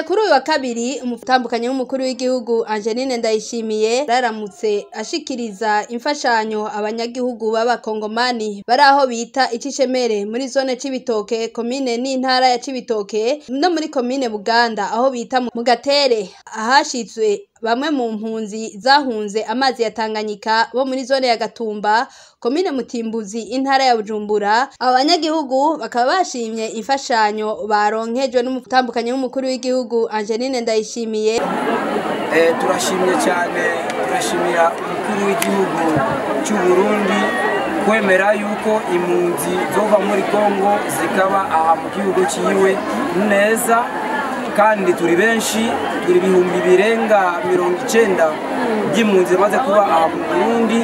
gihe kuri uyu wa kabiri umutambukanye w'umukuru w'igihugu Angeline Ndayishimiye raramutse ashikiriza imfashanyo abanyagihugu b'abakongomani bari aho bita Icishemere muri zone Cibitoke komine n'intara ya Cibitoke no muri komine Buganda aho bita mu Gatere ahashitswe bamwe mu mpunzi zahunze amazi ya Tanganyika bo muri zone ya Gatumba komine Mutimbuzi intara ya Bujumbura. Abanyagihugu bakaba bashimye imfashanyo baronkejwe n'umutambukanye w'umukuru w'igihugu Angeline Ndayishimiye. Turashimye cyane, turashimira umukuru w'igihugu cy'u Burundi kwemera yuko impunzi zova muri Kongo zikaba aha mu gihugu ciwe neza, kandi turi benshi, turi ibihumbi birenga 90 by'impunzi maze kuba aha mu Burundi.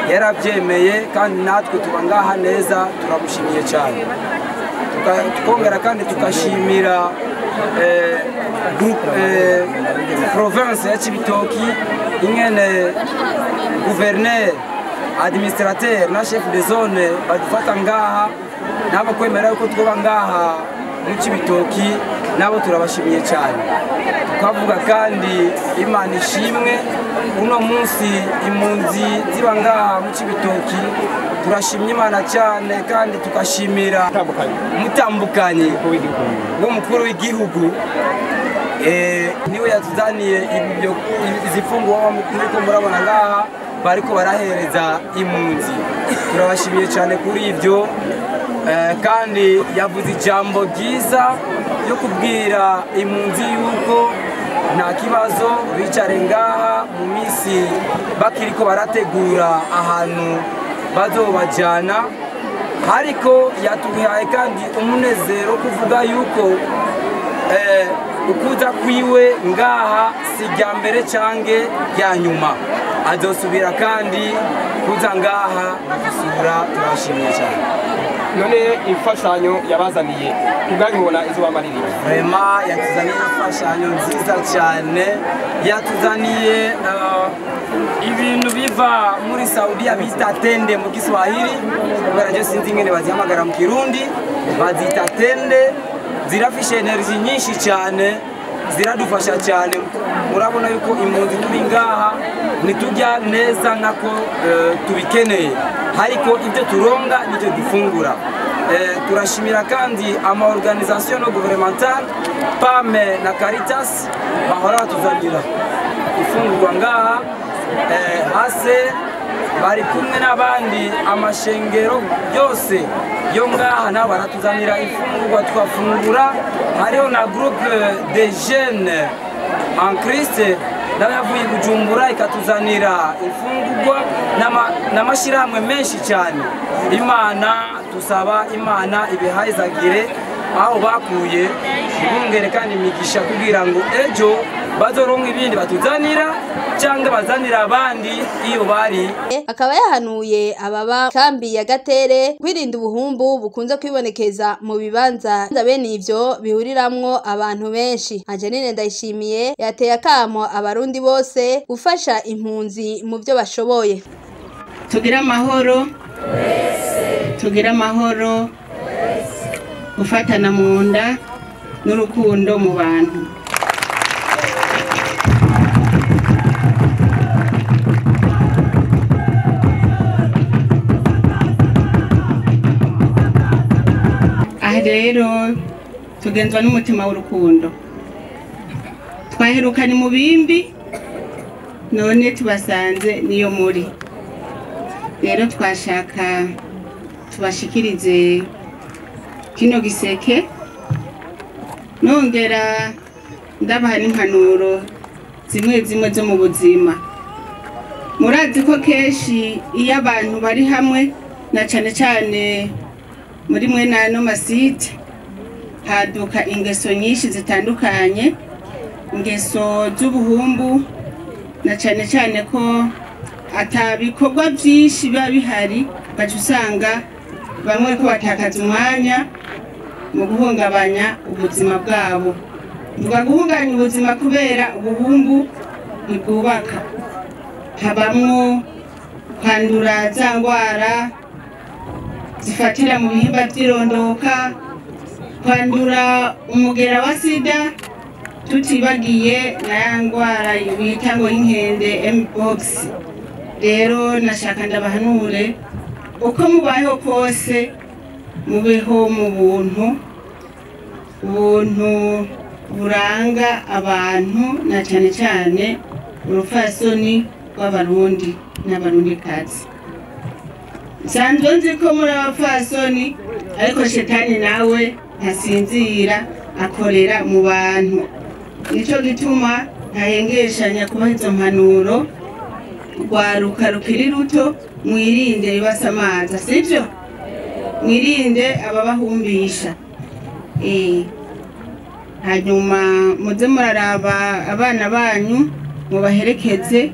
Yarabyemeye kandi natwe tuba ngaha neza, turamushimiye cyane. Tukongera kandi tukashimira province ya Cibitoki ingene gouverneur, administrateur na chef de zone badufata ngaha nabo kwemera yuko twoba ngaha mu Cibitoki, nabo turabashimiye cyane. Tukavuga kandi Imana ishimwe uno munsi impunzi ziba ngaha mu Cibitoki, turashimye Imana cyane kandi tukashimira umutambukanye w'umukuru w'igihugu niwe yatuzaniye izifungwa muriko murabona ngaha bariko barahereza impunzi. Turabashimiye cyane kuri ibyo, kandi yavuze ijambo ryiza yo kubwira impunzi yuko nta kibazo bicare ngaha mu minsi bakiriko barategura ahantu bazobajana, ariko yatuhaye kandi umunezero kuvuga yuko ukuza kwiwe ngaha si rya mbere cange rya nyuma, azosubira kandi kuza ngaha gusura. Turashimye cyane. None imfashanyo yabazaniye kubwanyibona izobamarira vraiment yatuzaniye imfashanyo nziza cyane, yatuzaniye ibintu biva muri Saudia bita tende mu Kiswahili, kubera je sinzi ngene bazihamagara mu Kirundi, bazita tende. Zirafishe energy nyinshi cyane, ziradufasha cyane. Murabona yuko impunzi turi ngaha nitujya neza nako tubikeneye, ariko ibyo turonga nibyo dufungura. Turashimira kandi ama organisation no gouvernemental PAME na Caritas bahora batuzanira ifungurwa ngaha. Hase bari kumwe n'abandi amashengero yose yo ngaha nabo baratuzanira ifungurwa twafungura. Hariho na groupe de jeunes en Christ n'abavuye Bujumbura ikatuzanira ifungurwa n'amashirahamwe menshi cyane. Imana tusaba Imana ibihayizagire aho bakuye, ibungere kandi imigisha kugira ngo ejo bazoronka ibindi batuzanira cyangwa bazanira abandi iyo bari. Akaba yahanuye ababa kambi ya Gatere kwirinda ubuhumbu bukunze kwibonekeza mu bibanza bene ivyo bihuriramwo abantu benshi. Angeline Ndayishimiye yateye akamo abarundi bose gufasha impunzi mu byo bashoboye. Tugira amahoro, tugira amahoro, gufatana mu nda n'urukundo mu bantu. Aha rero tugenzwa n'umutima w'urukundo. Twaherukanye mu bimbi, none tubasanze niyo muri. Rero twashaka tubashikirize kino giseke, nongera ndabaha n'impanuro zimwe zimwe zo mu buzima. Murazi ko keshi iyo abantu bari hamwe na cane cane muri mwe n'ano masite haduka ingeso nyinshi zitandukanye, ingeso z'ubuhumbu, na cane cane ko atabikorwa byinshi biba bihari, baca usanga bamwe ko batakaza umwanya mu guhungabanya ubuzima bwabo. Mvuga guhungabanya ubuzima kubera ubuhumbu ntibwubaka, habamwo kwandura za ngwara zifatira mu bihimba by'irondoka, kwandura umugera wa sida, tutibagiye na ya ndwara bita ngo y'inkende mpox. Rero nashaka ndabahanure uko mubayeho kose mubeho mu buntu buranga abantu na cyane cyane urufasoni rw'abarundi n'abarundikazi. Nsanzwe nzi ko muri abafasoni ariko shetani nawe ntasinzira akorera mu bantu. Nico gituma ntahengeshanya kubaha izo mpanuro rwaruka rukiri ruto mwirinde ibasamaza, sivyo? Mwirinde ababahumbisha. Hanyuma muze muraraba abana banyu mubaherekeze.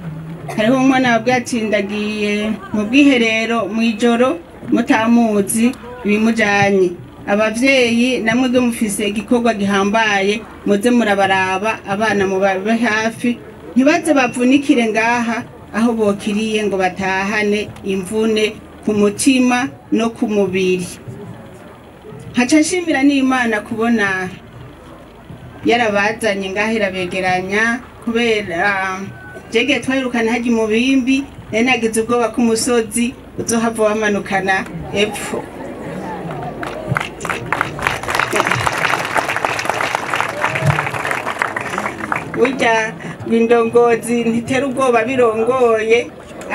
Hariho umwana wabwatindagiye mu bwiherero mw'ijoro mutamuzi bimujanye. Abavyeyi namwe bwo mufise igikorwa gihambaye muze murabaraba abana mubabe hafi ntibaze bavunikire ngaha aho bokiriye ngo batahane imvune ku mutima no ku mubiri. Haca nshimira n'Imana kubona yarabazanye ngaha irabegeranya kubera jege twayirukana haji mu bimbi nagize ubwoba ku musozi uzohava wamanukana epfo. Burya bindongozi ntitera ubwoba birongoye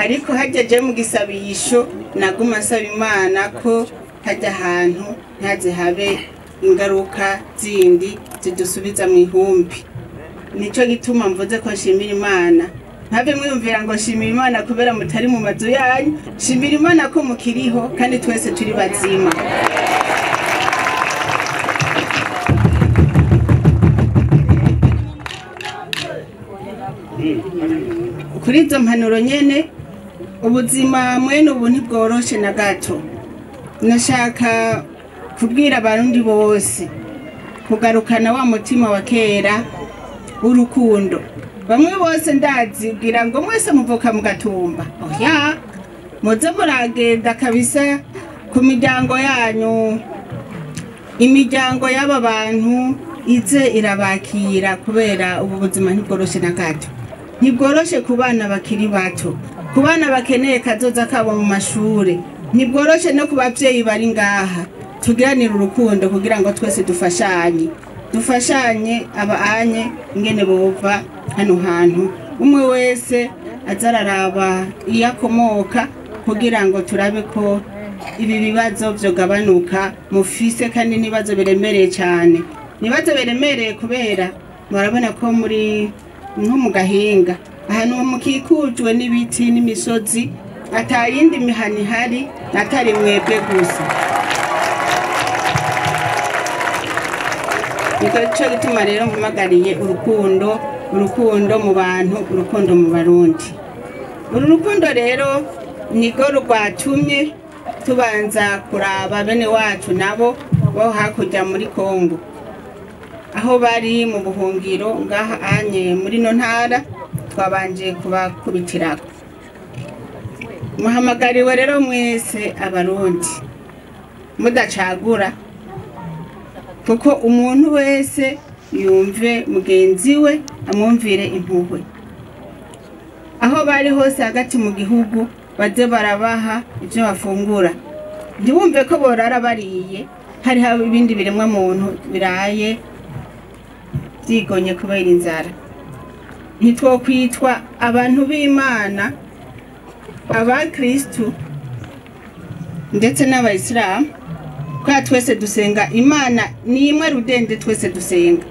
ariko hajeje mu gisabisho naguma nsaba Imana ko hajya ahantu ntaze habe ingaruka zindi zidusubiza mu ihumbi. Nico gituma mvuze ko nshimira Imana. Ntave mwiyumvira ngo nshimira Imana kubera mutari mu mazu yanyu, nshimira Imana ko mukiriho kandi twese turi bazima. Kuri izo mpanuro nyene ubuzima mwene ubu ntibworoshe na gato. Nashaka kubwira abarundi bose kugarukana wa mutima wa kera urukundo. Bamwe bose ndazibwira ngo mwese muvuka mu Gatumba. Oya, muze muragenda kabisa ku miryango yanyu. Imiryango y'aba bantu ize irabakira kubera ubu buzima ntibworoshe na gato. Ntibworoshe ku bana bakiri bato, ku bana bakeneye kazoza kabo mu mashure. Ntibworoshe no ku bavyeyi bari ngaha. Tugiranira urukundo kugira ngo twese dufashanye abaanye ingene bova hano hantu. Umwe wese azararaba iyakomoka kugira ngo turabe ko ibi bibazo vyogabanuka mufise kandi nibazo biremereye cyane. Nibazo biremereye kubera murabona ko muri nko mu Gahinga ahantu mukikujwe n'ibiti n'imisozi atayindi mihani hari atari mwebwe gusa. Nico gituma rero mpamagariye urukundo mu bantu, urukundo mu Barundi. Uru rukundo rero nigo rwatumye tubanza kuraba bene wacu nabo bo hakurya muri Kongo aho bari mu buhungiro ngaha anye muri no ntara twabanje kubakubitirako. Muhamagariwe rero mwese Abarundi mudacagura kuko umuntu wese yumve mugenzi we amwumvire impuhwe. Aho bari hose hagati mu gihugu baze barabaha ivyo bafungura. Ndiwumve ko borara bariye hari haba ibindi biremwa muntu biraye byigonye kubera inzara. Ntitwokwitwa abantu b'Imana abakristu ndetse n'abayisilamu kwa twese dusenga Imana ni imwe rudende twese dusenga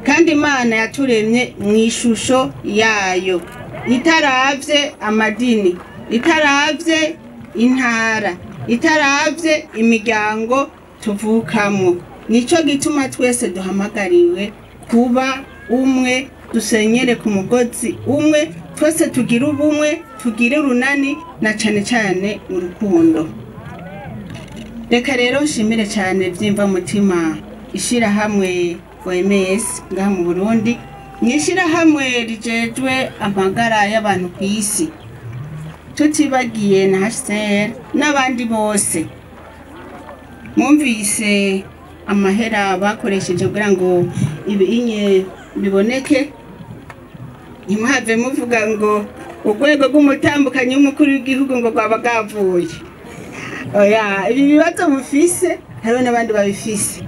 kandi Imana yaturemye mu ishusho yayo itaravye amadini, itaravye intara, itaravye imiryango tuvukamo. Nico gituma twese duhamagariwe kuba umwe, dusenyere ku mugozi umwe, twese tugira ubumwe, tugire urunani na cane cane urukundo. Reka rero nshimire cyane vyimva mutima ishira hamwe OMS ngaha mu Burundi, nyishira hamwe rijejwe amagara y'abantu ku isi, tutibagiye na HCR n'abandi bose. Mwumvise amahera bakoresheje kugira ngo ibinye biboneke, ntimuhave muvuga ngo urwego rw'umutambukanyi w'umukuru w'igihugu ngo rwaba bwavuye. Oya, ibi bibazo mufise hariho n'abandi babifise.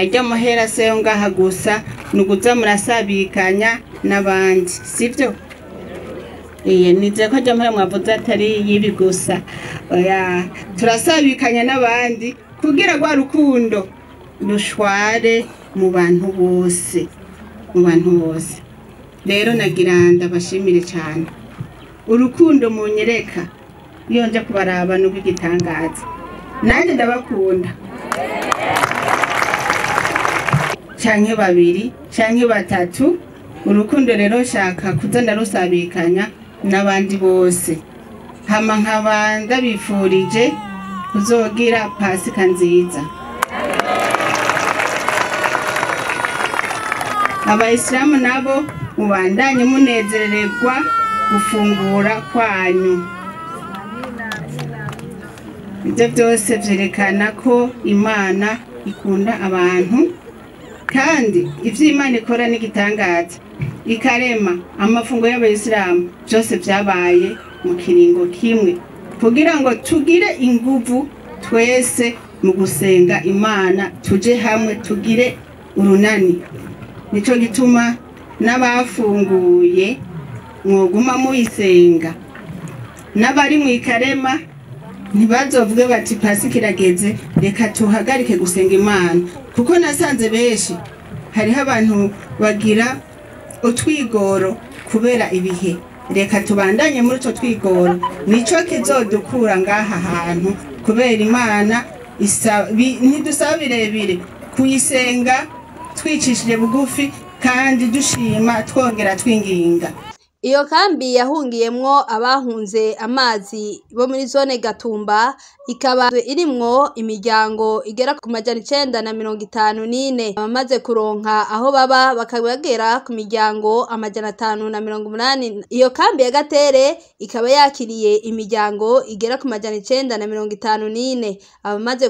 Ajya amahera se yo ngaha gusa ni ukuza murasabikanya n'abandi, sibyo? Nizeye ko ajya amahera mwavuze atari yibi gusa. Oya, turasabikanya n'abandi kugira rwa rukundo rushware mu bantu bose, mu bantu bose. Rero nagira ndabashimire cyane urukundo munyereka iyo nje kubaraba n'ubwigitangaza. Nanjye ndabakunda, canke babiri canke batatu. Urukundo rero shaka kuza ndarusabikanya n'abandi bose, hama nkaba ndabifurije kuzogira Pasika nziza. Abayisilamu nabo mubandanye munezererwa gufungura kwanyu. Ibyo byose vyerekana ko Imana ikunda abantu, kandi ivyo Imana ikora n'igitangaza, ikarema amafungo y'abayisilamu byose byabaye mu kiringo kimwe kugira ngo tugire inguvu twese mu gusenga Imana, tuje hamwe tugire urunani. Nico gituma n'abafunguye mwoguma muyisenga, n'abari mu ikarema ntibazovuge bati Pasika irageze reka tuhagarike gusenga Imana, kuko nasanze benshi hariho abantu bagira utwigoro kubera ibihe. Reka tubandanye muri utwo twigoro, nico kizodukura ngaha hantu, kubera Imana ntidusaba birebire kuyisenga twicishije bugufi kandi dushima twongera twinginga. Iyo kambi yahungiyemwo abahunze amazi bo muri zone Gatumba, ikaba irimwo imiryango igera ku 954. Abamaze kuronka aho baba bakabagera ku miryango 580. Iyo kambi ya Gatere ikaba yakiriye imiryango igera ku 954. Abamaze